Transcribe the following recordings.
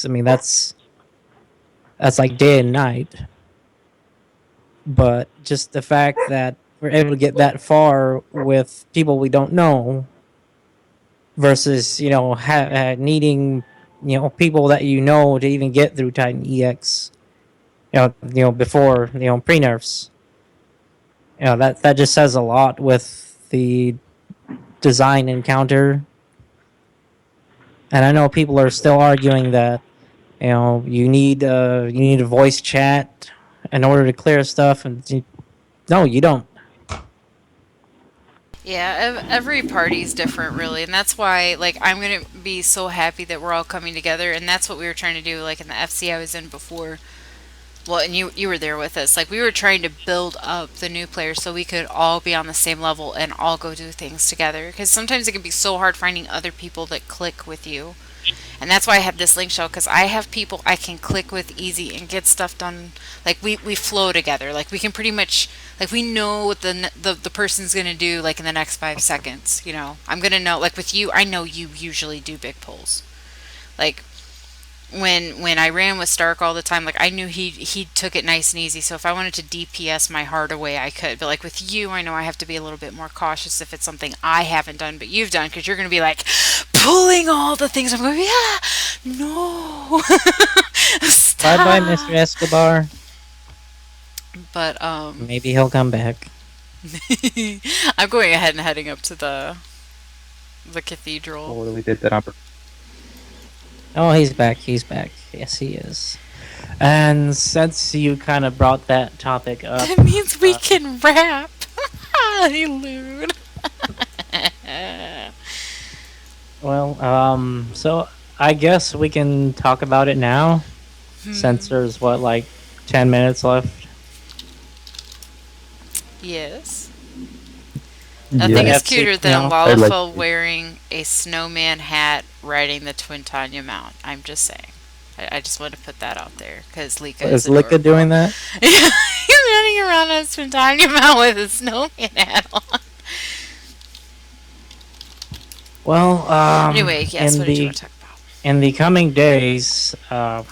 I mean, that's like day and night. But just the fact that we're able to get that far with people we don't know versus needing people that you know to even get through Titan EX. Before pre nerfs. That just says a lot with the design encounter. And I know people are still arguing that you need a voice chat in order to clear stuff, and no, you don't. Yeah, every party's different, really, and that's why, like, I'm gonna be so happy that we're all coming together, and that's what we were trying to do, like, in the FC I was in before. Well, and you were there with us. Like, we were trying to build up the new players so we could all be on the same level and all go do things together. Because sometimes it can be so hard finding other people that click with you. And that's why I have this link show, because I have people I can click with easy and get stuff done. Like, we flow together. Like, we can pretty much, like, we know what the person's going to do, like, in the next 5 seconds. I'm going to know, like, with you, I know you usually do big pulls. Like, when I ran with Stark all the time, like, I knew he took it nice and easy. So if I wanted to DPS my heart away, I could. But like with you, I know I have to be a little bit more cautious if it's something I haven't done, but you've done, because you're going to be like pulling all the things. I'm going, yeah, no, Bye bye, Mr. stop. Escobar. But Maybe he'll come back. I'm going ahead and heading up to the cathedral. Totally did that on purpose. Oh, he's back. He's back. Yes, he is. And since you kind of brought that topic up, That means we can rap. Elude. well, so I guess we can talk about it now, since there's like 10 minutes left. Yes. The Nothing is Yes. FC, cuter than a I'd like Lalafell to. wearing a snowman hat riding the Twin Tanya Mount. I'm just saying. I just want to put that out there because Lika is is Lika adorable. doing that? He's running around on a Twin Tanya Mount with a snowman hat on. Well, Anyway, yes, what did you want to talk about? in the coming days, we're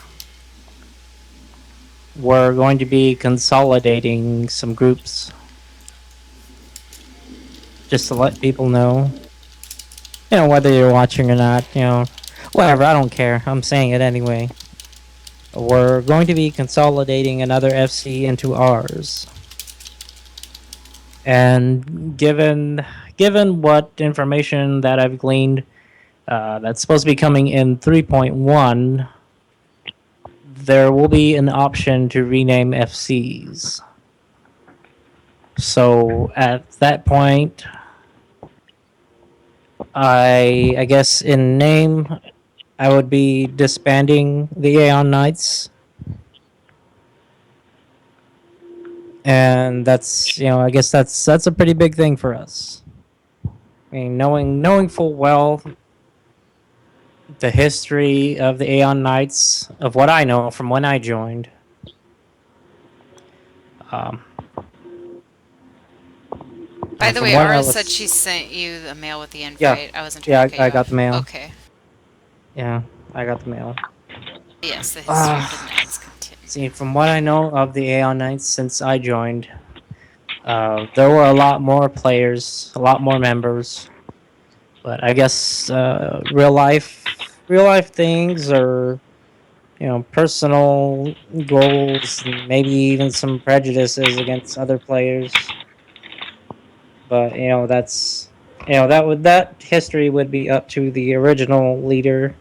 going to be consolidating some groups just to let people know. Whether you're watching or not, whatever, I don't care. I'm saying it anyway. We're going to be consolidating another FC into ours. And given what information that I've gleaned, that's supposed to be coming in 3.1, there will be an option to rename FCs. So at that point, I guess in name, I would be disbanding the Aeon Knights. And that's I guess that's a pretty big thing for us. I mean, knowing full well the history of the Aeon Knights, of what I know from when I joined. Um, By the from way, what I Aura said she was, sent you the mail with the yeah, invite. I wasn't trying yeah, to cut I you got the off. mail. Okay. Yeah, I got the mail. Yes, the history of the Uh, Knights continues. see, from what I know of the Aeon Knights since I joined, there were a lot more players, a lot more members. But I guess real life things, or personal goals, and maybe even some prejudices against other players. But that's that history would be up to the original leader.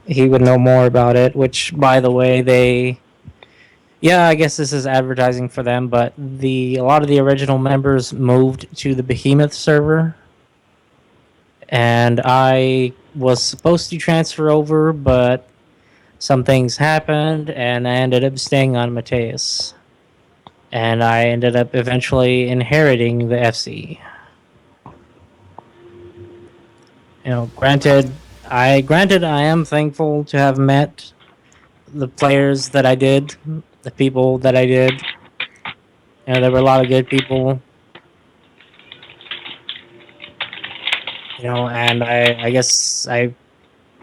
He would know more about it. Which, by the way, yeah, I guess this is advertising for them, but a lot of the original members moved to the Behemoth server, and I was supposed to transfer over, but some things happened, and I ended up staying on Mateus. And I ended up eventually inheriting the FC. Granted I am thankful to have met the players that I did, the people that I did. There were a lot of good people. And I guess I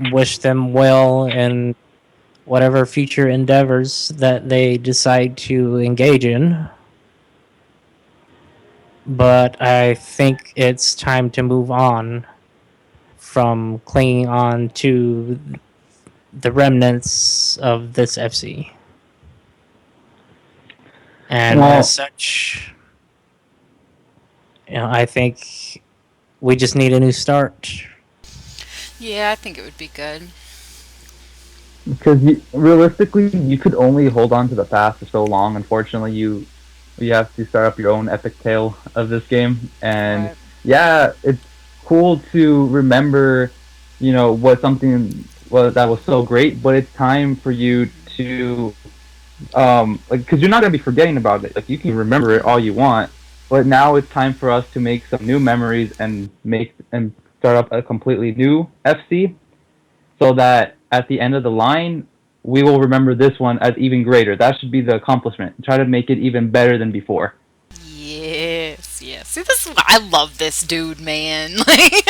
wish them well in whatever future endeavors that they decide to engage in. But I think it's time to move on from clinging on to the remnants of this FC. And as Well, such, I think we just need a new start. Yeah, I think it would be good. because realistically, you could only hold on to the past for so long. Unfortunately, you have to start up your own epic tale of this game, and Right. yeah, it's cool to remember, what something was that was so great. But it's time for you to because you're not gonna be forgetting about it. Like you can remember it all you want, but now it's time for us to make some new memories and start up a completely new FC, so that at the end of the line, we will remember this one as even greater. That should be the accomplishment. Try to make it even better than before. Yes, yes. See, I love this dude, man. Like,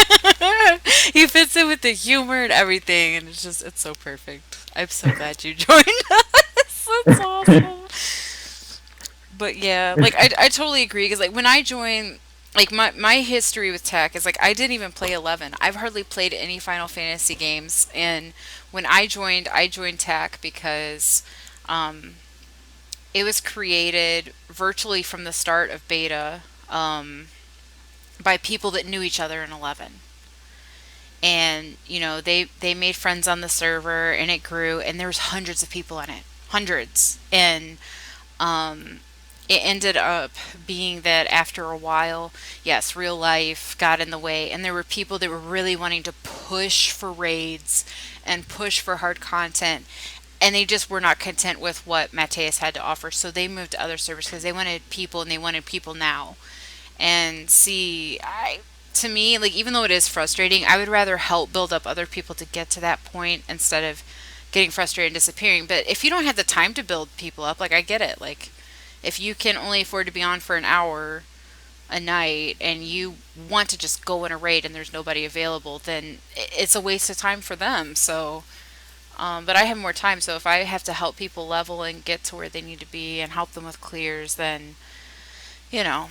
he fits in with the humor and everything, and it's so perfect. I'm so glad you joined us. That's awesome. But yeah, like I totally agree because like when I joined, like my history with tech is like I didn't even play 11. I've hardly played any Final Fantasy games, and when I joined tech because um, it was created virtually from the start of beta by people that knew each other in 11. And they made friends on the server, and it grew, and there was hundreds of people in it, hundreds. And um, it ended up being that after a while, yes, real life got in the way, and there were people that were really wanting to push for raids and push for hard content, and they just were not content with what Mateus had to offer, so they moved to other servers because they wanted people, and they wanted people now. And see, to me, like, even though it is frustrating, I would rather help build up other people to get to that point instead of getting frustrated and disappearing. But if you don't have the time to build people up, like, I get it. Like, if you can only afford to be on for an hour a night and you want to just go in a raid and there's nobody available, then it's a waste of time for them. So, but I have more time, so if I have to help people level and get to where they need to be and help them with clears, then, you know.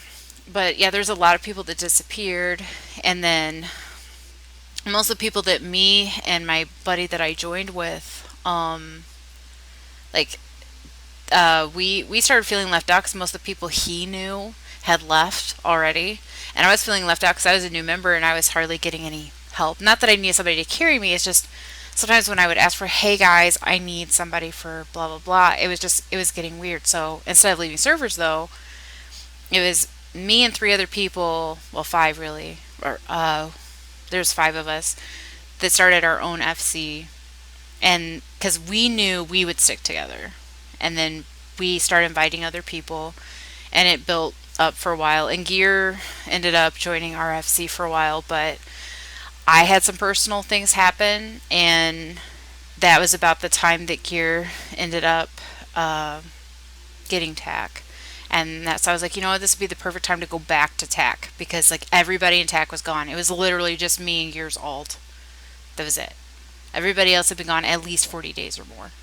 But yeah, there's a lot of people that disappeared, and then most of the people that me and my buddy that I joined with, like we started feeling left out because most of the people he knew had left already, and I was feeling left out because I was a new member and I was hardly getting any help. Not that I needed somebody to carry me. It's just sometimes when I would ask for, "Hey guys, I need somebody for blah blah blah," it was getting weird. So instead of leaving servers though, it was me and three other people. Well, five really. Or there's five of us that started our own FC, and because we knew we would stick together, and then we started inviting other people, and it built up for a while. And Gier ended up joining our FC for a while, but I had some personal things happen, and that was about the time that Gier ended up getting TAK. And that's so I was like, you know what, this would be the perfect time to go back to TAK because like everybody in TAK was gone. It was literally just me and Gear's alt. That was it. Everybody else had been gone at least 40 days or more.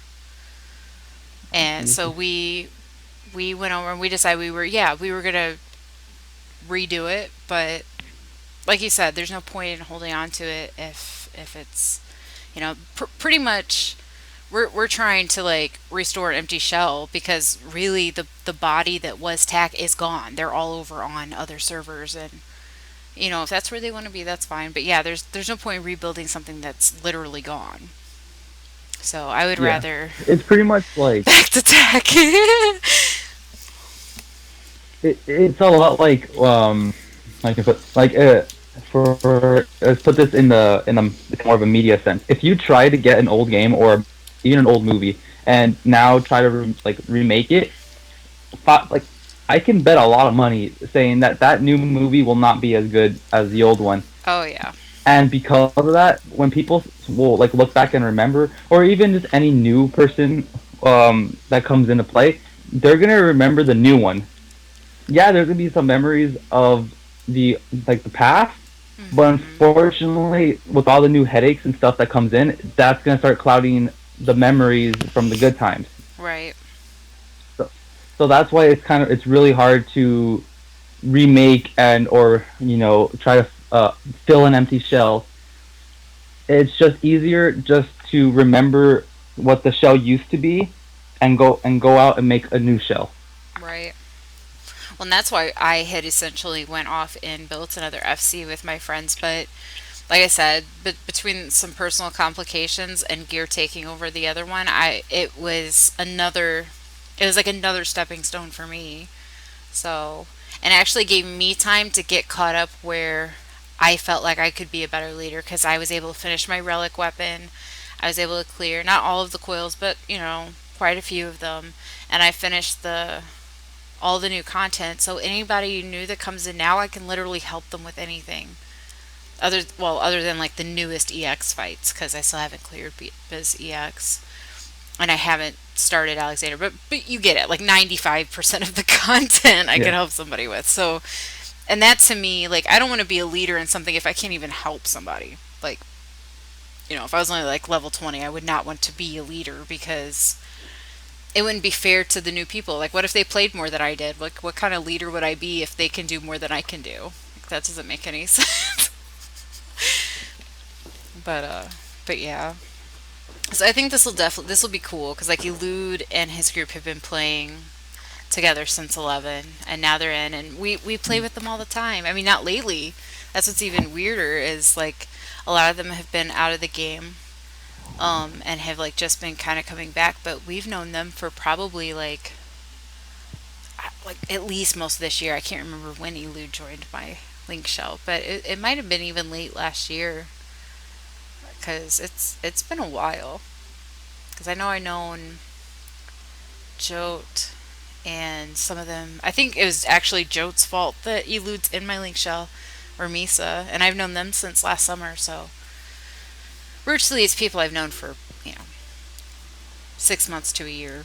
And so we went over and we decided we were gonna redo it, but like you said, there's no point in holding on to it if it's pretty much we're trying to like restore an empty shell because really the body that was TAC is gone. They're all over on other servers, and if that's where they want to be, that's fine. But yeah, there's no point in rebuilding something that's literally gone. So I would Yeah, rather it's pretty much like back to TAC. it's a lot like if it, like for let's put this in a more of a media sense. If you try to get an old game or even an old movie and now try to remake it, like I can bet a lot of money saying that that new movie will not be as good as the old one. Oh yeah. And because of that, when people will like look back and remember, or even just any new person that comes into play, they're gonna remember the new one. Yeah, there's gonna be some memories of the past, But Hmm. unfortunately, with all the new headaches and stuff that comes in, that's gonna start clouding the memories from the good times. Right. So, so that's why it's really hard to remake and or try to fill an empty shell. It's just easier just to remember what the shell used to be, and go out and make a new shell. Right. Well, and that's why I had essentially went off and built another FC with my friends. But like I said, between some personal complications and Gear taking over the other one, it was like another stepping stone for me. So, and it actually gave me time to get caught up where I felt like I could be a better leader because I was able to finish my relic weapon. I was able to clear not all of the coils, but quite a few of them, and I finished the all the new content. So anybody new that comes in now, I can literally help them with anything. Other than like the newest EX fights, because I still haven't cleared Biz EX, and I haven't started Alexander. But you get it. Like 95% of the content I can Yeah, help somebody with. So, and that to me, like I don't want to be a leader in something if I can't even help somebody. Like if I was only like level 20, I would not want to be a leader because it wouldn't be fair to the new people. Like, what if they played more than I did? Like, what kind of leader would I be if they can do more than I can do? Like, that doesn't make any sense. but but yeah. So I think this will be cool because like Elude and his group have been playing together since 11, and now they're in, and we play with them all the time. I mean, not lately. That's what's even weirder is like a lot of them have been out of the game, and have like just been kind of coming back, but we've known them for probably like at least most of this year. I can't remember when Elude joined my link shell, but it might have been even late last year because it's been a while. Because I know I known Jote and some of them. I think it was actually Jote's fault that Elude's in my link shell, or Misa, and I've known them since last summer. So virtually, it's people I've known for 6 months to a year.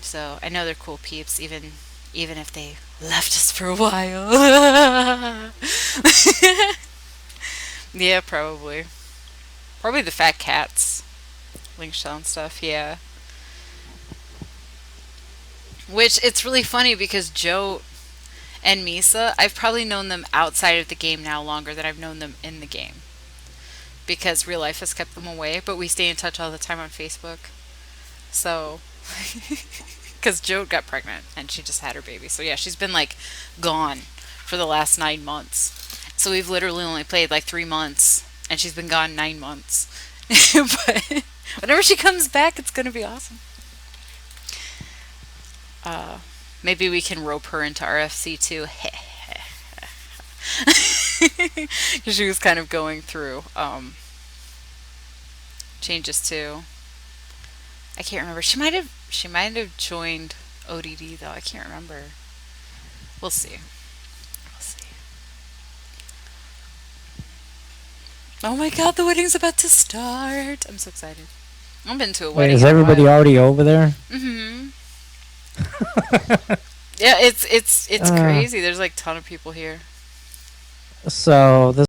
So I know they're cool peeps, even if they left us for a while. Yeah, probably. Probably the fat cats. Link shell and stuff, yeah. Which it's really funny because Joe and Misa, I've probably known them outside of the game now longer than I've known them in the game. Because real life has kept them away, but we stay in touch all the time on Facebook. So, because Joe got pregnant and she just had her baby. So yeah, she's been like gone for the last 9 months. So we've literally only played like 3 months, and she's been gone 9 months. But whenever she comes back, it's gonna be awesome. Uh, Maybe we can rope her into RFC too. Because she was kind of going through changes too. I can't remember. She might have joined ODD though. I can't remember. We'll see. We'll see. Oh my god, the wedding's about to start. I'm so excited. I've been to a Wait, wedding is in a everybody while. already over there? Mm-hmm. Yeah, it's uh, crazy. There's like a ton of people here. so this